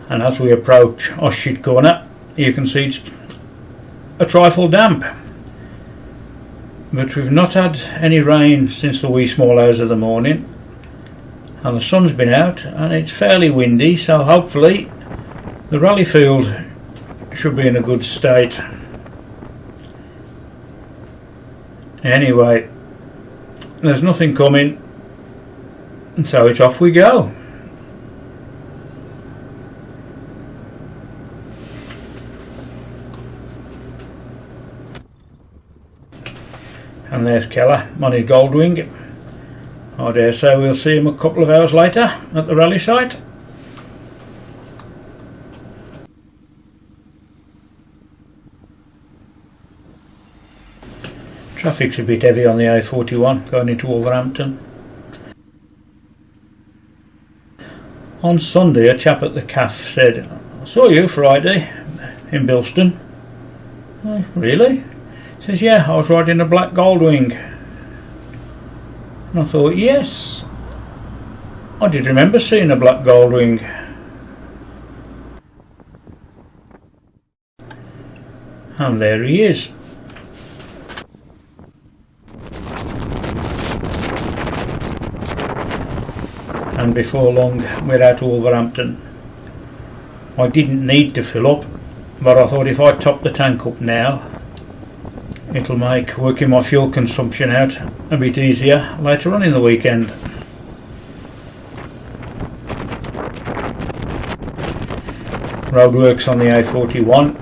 and as we approach Oshit Corner you can see it's a trifle damp, but we've not had any rain since the wee small hours of the morning, and the sun's been out and it's fairly windy, so hopefully the rally field should be in a good state. Anyway, there's nothing coming, and so it's off we go. And there's Keller on his Goldwing. I dare say we'll see him a couple of hours later at the rally site. Traffic's a bit heavy on the A41 going into Wolverhampton. On Sunday a chap at the CAF said, "I saw you Friday in Bilston." "Oh, really?" He says, "Yeah, I was riding a black Goldwing." And I thought, yes, I did remember seeing a black Goldwing. And there he is. And before long we're out of Wolverhampton. I didn't need to fill up, but I thought if I top the tank up now it'll make working my fuel consumption out a bit easier later on in the weekend. Roadworks on the A41,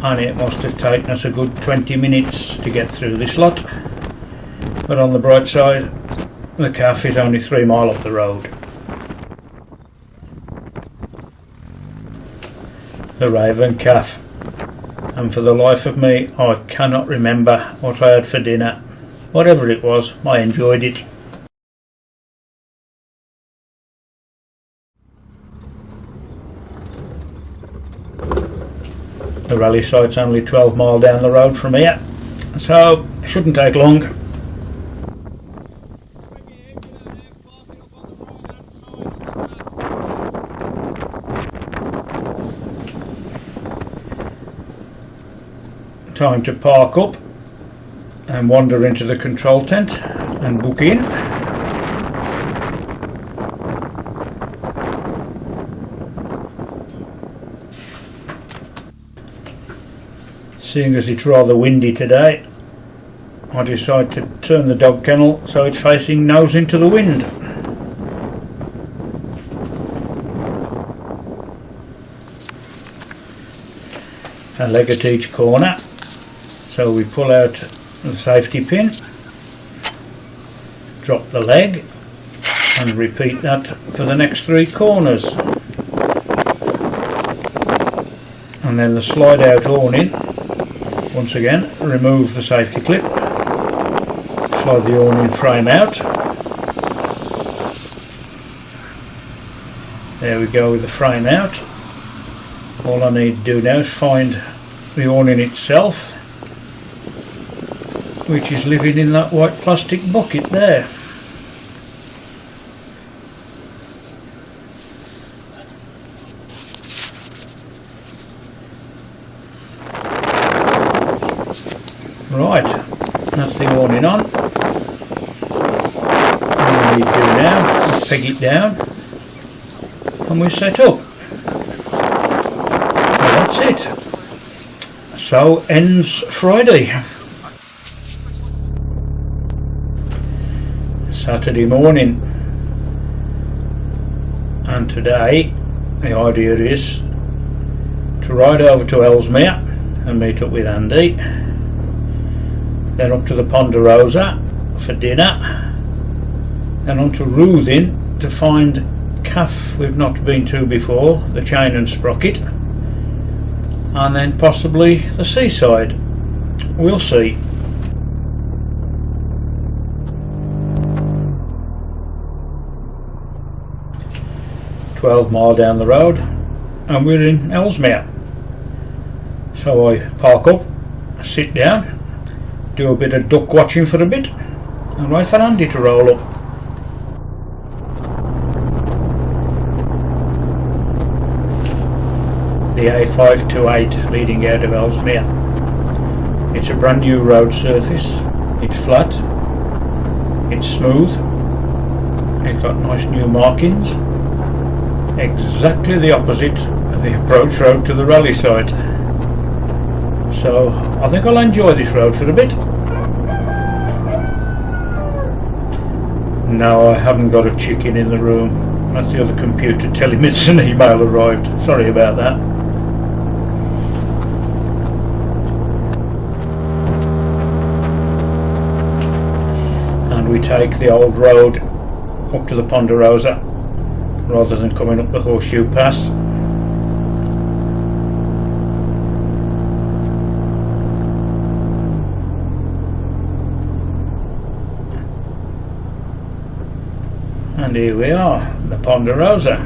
and it must have taken us a good 20 minutes to get through this lot, but on the bright side the CAF is only 3 miles up the road. The Raven CAF, and for the life of me I cannot remember what I had for dinner. Whatever it was, I enjoyed it. The rally site's only 12 miles down the road from here, so it shouldn't take long. Time to park up and wander into the control tent and book in. Seeing as it's rather windy today, I decide to turn the dog kennel so it's facing nose into the wind. A leg at each corner. So we pull out the safety pin, drop the leg, and repeat that for the next 3 corners. And then the slide out awning, once again remove the safety clip, slide the awning frame out. There we go with the frame out. All I need to do now is find the awning itself, which is living in that white plastic bucket there. Right, that's the awning on. All we need to do now is peg it down and we're set up. Well, that's it. So ends Friday. Saturday morning, and today the idea is to ride over to Ellesmere and meet up with Andy, then up to the Ponderosa for dinner, then on to Ruthin to find CAF we've not been to before, the Chain and Sprocket, and then possibly the Seaside. We'll see. "12 miles down the road and we're in Ellesmere." So I park up, sit down, do a bit of duck watching for a bit, and wait for Andy to roll up. the A528 leading out of Ellesmere. It's a brand new road surface, it's flat, it's smooth, it's got nice new markings, exactly the opposite of the approach road to the rally site. So I think I'll enjoy this road for a bit. No, I haven't got a chicken in the room. That's the other computer telling me it's an email arrived. Sorry about that. And we take the old road up to the Ponderosa rather than coming up the Horseshoe Pass. And here we are, the Ponderosa.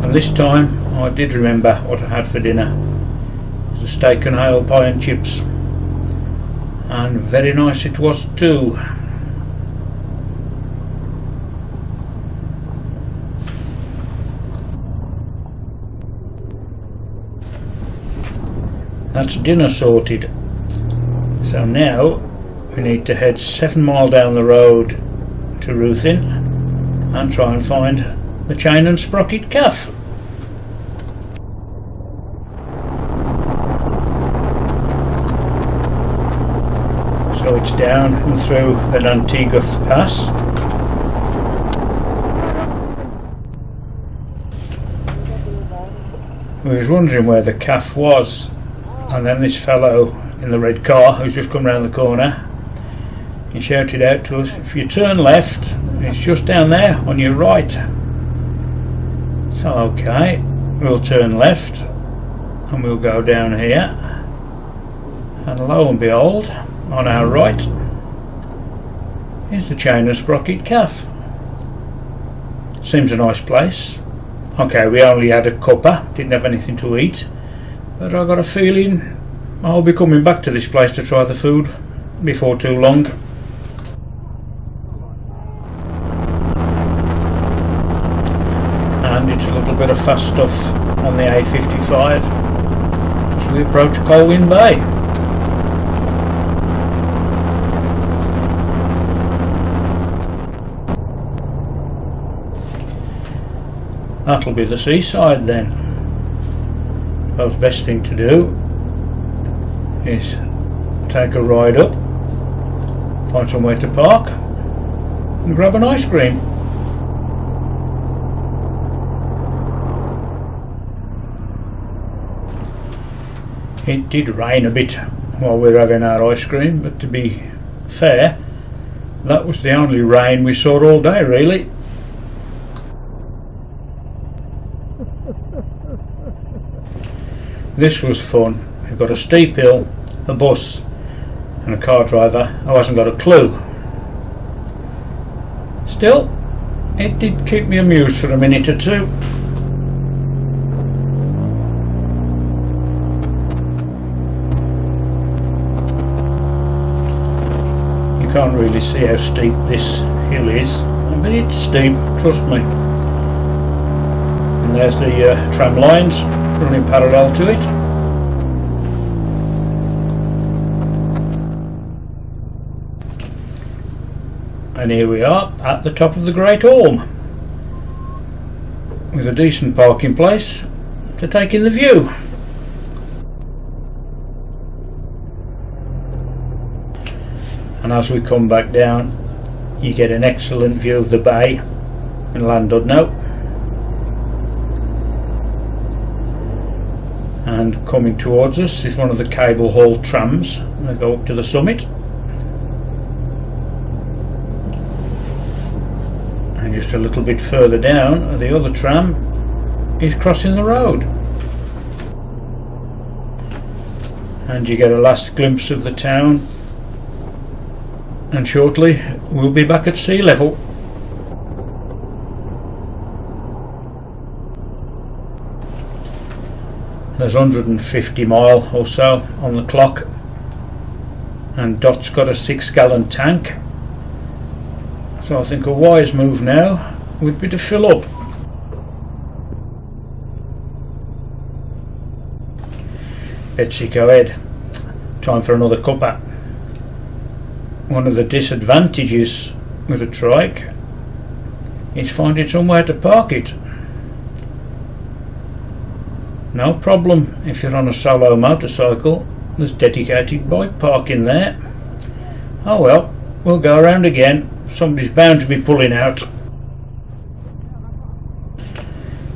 And this time I did remember what I had for dinner. It was a steak and ale pie and chips. And very nice it was too. That's dinner sorted. So now we need to head 7 miles down the road to Ruthin and try and find the chain and sprocket calf. So it's down and through the Nanteguth Pass. We was wondering where the calf was, and then this fellow in the red car who's just come round the corner, he shouted out to us, if you turn left, it's just down there on your right. So okay, we'll turn left and we'll go down here, and lo and behold, on our right is the chain and sprocket calf. Seems a nice place. Okay, we only had a cuppa, didn't have anything to eat, but I got a feeling I'll be coming back to this place to try the food before too long. And it's a little bit of fast stuff on the A55 as we approach Colwyn Bay. That'll be the seaside then. I suppose the best thing to do is take a ride up, find somewhere to park and grab an ice cream. It did rain a bit while we were having our ice cream, but to be fair, that was the only rain we saw all day really. This was fun. We've got a steep hill, a bus and a car driver who hasn't got a clue. Still, it did keep me amused for a minute or two. You can't really see how steep this hill is, but it's steep, trust me. And there's the tram lines running parallel to it. And here we are at the top of the Great Orme, with a decent parking place to take in the view. And as we come back down, you get an excellent view of the bay in Llandudno. And coming towards us is one of the cable hauled trams that go up to the summit. And just a little bit further down, the other tram is crossing the road. And you get a last glimpse of the town, and shortly we'll be back at sea level. There's 150 mile or so on the clock, and Dot's got a 6-gallon tank, so I think a wise move now would be to fill up. Betsy, go ahead. Time for another cuppa. One of the disadvantages with a trike is finding somewhere to park it. No problem if you're on a solo motorcycle, there's dedicated bike parking there. Oh well, we'll go around again. Somebody's bound to be pulling out.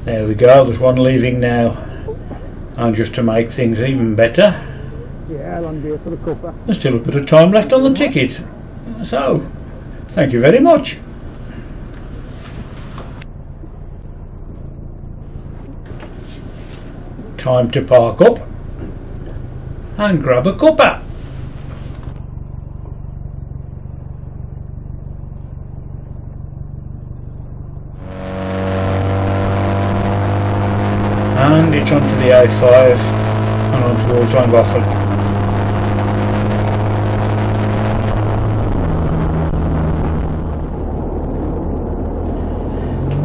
There we go, there's one leaving now. And just to make things even better, there's still a bit of time left on the ticket. So, thank you very much. Time to park up and grab a cuppa. And it's onto the A5 and on towards Llangollen.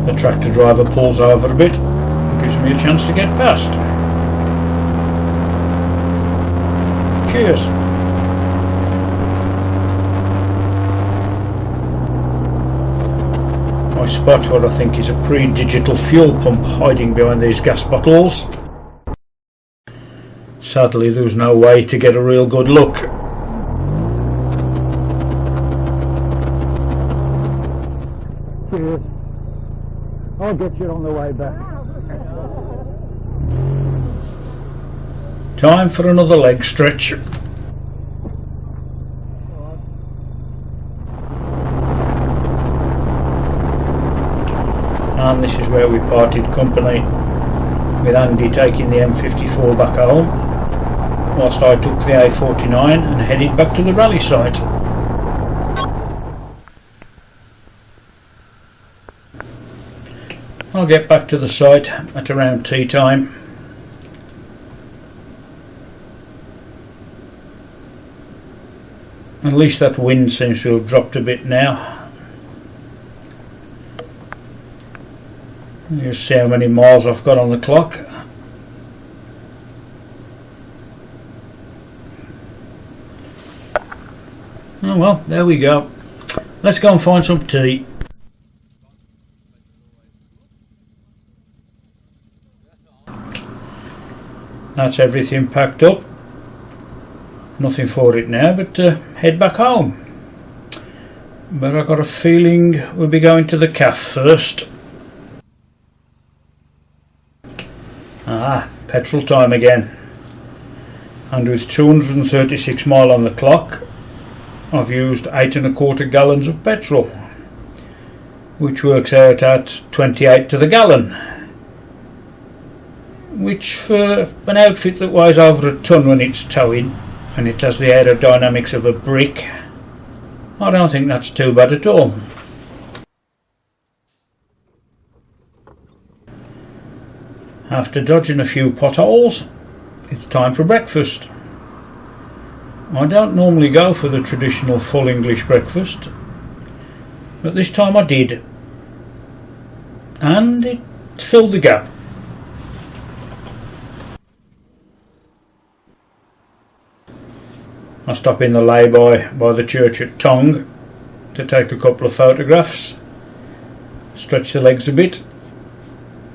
The tractor driver pulls over a bit and gives me a chance to get past. Cheers. I spot what I think is a pre-digital fuel pump hiding behind these gas bottles. Sadly, there was no way to get a real good look. Cheers. I'll get you on the way back. Time for another leg stretch. And this is where we parted company, with Andy taking the M54 back home, whilst I took the A49 and headed back to the rally site. I'll get back to the site at around tea time. At least that wind seems to have dropped a bit now. You see how many miles I've got on the clock. Oh well, there we go. Let's go and find some tea. That's everything packed up. Nothing for it now but head back home. But I've got a feeling we'll be going to the cafe first. Petrol time again. And with 236 mile on the clock, I've used 8¼ gallons of petrol, which works out at 28 to the gallon, which for an outfit that weighs over a ton when it's towing and it has the aerodynamics of a brick, I don't think that's too bad at all. After dodging a few potholes, it's time for breakfast. I don't normally go for the traditional full English breakfast, but this time I did, and it filled the gap. I stop in the lay-by the church at Tongue to take a couple of photographs, stretch the legs a bit,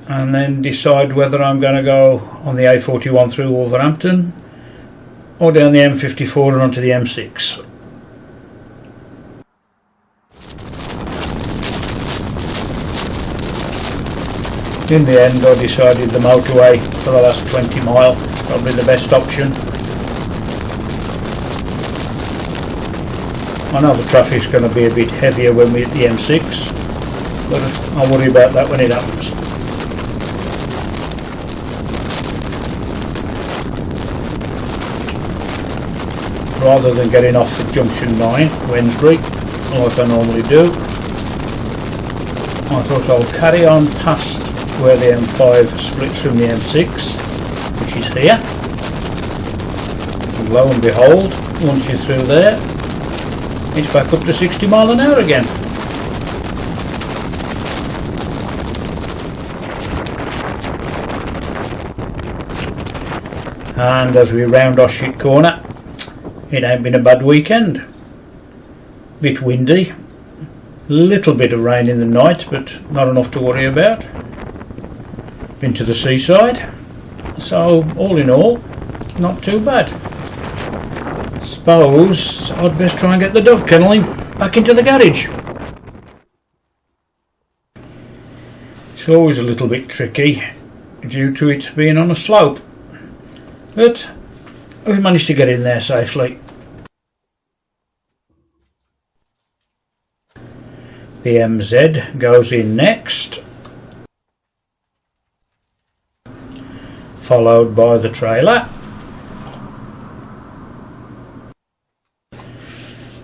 and then decide whether I'm going to go on the A41 through Wolverhampton or down the M54 and onto the M6. In the end I decided the motorway for the last 20 mile, probably the best option. I know the traffic's going to be a bit heavier when we hit the M6, but I'll worry about that when it happens. Rather than getting off at junction 9, Wednesbury, like I normally do, I thought I'll carry on past where the M5 splits from the M6, which is here. And lo and behold, once you're through there, it's back up to 60 mile an hour again. And as we round our shit corner, it ain't been a bad weekend. Bit windy, little bit of rain in the night, but not enough to worry about. Been to the seaside, so all in all, not too bad. Suppose I'd best try and get the dog kenneling back into the garage. It's always a little bit tricky due to it being on a slope, but we managed to get in there safely. The MZ goes in next, followed by the trailer.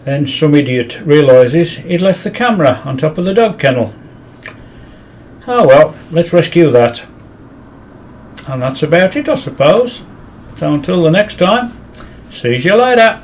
Then some idiot realises he'd left the camera on top of the dog kennel. Oh well, let's rescue that. And that's about it, I suppose. So until the next time, see you later.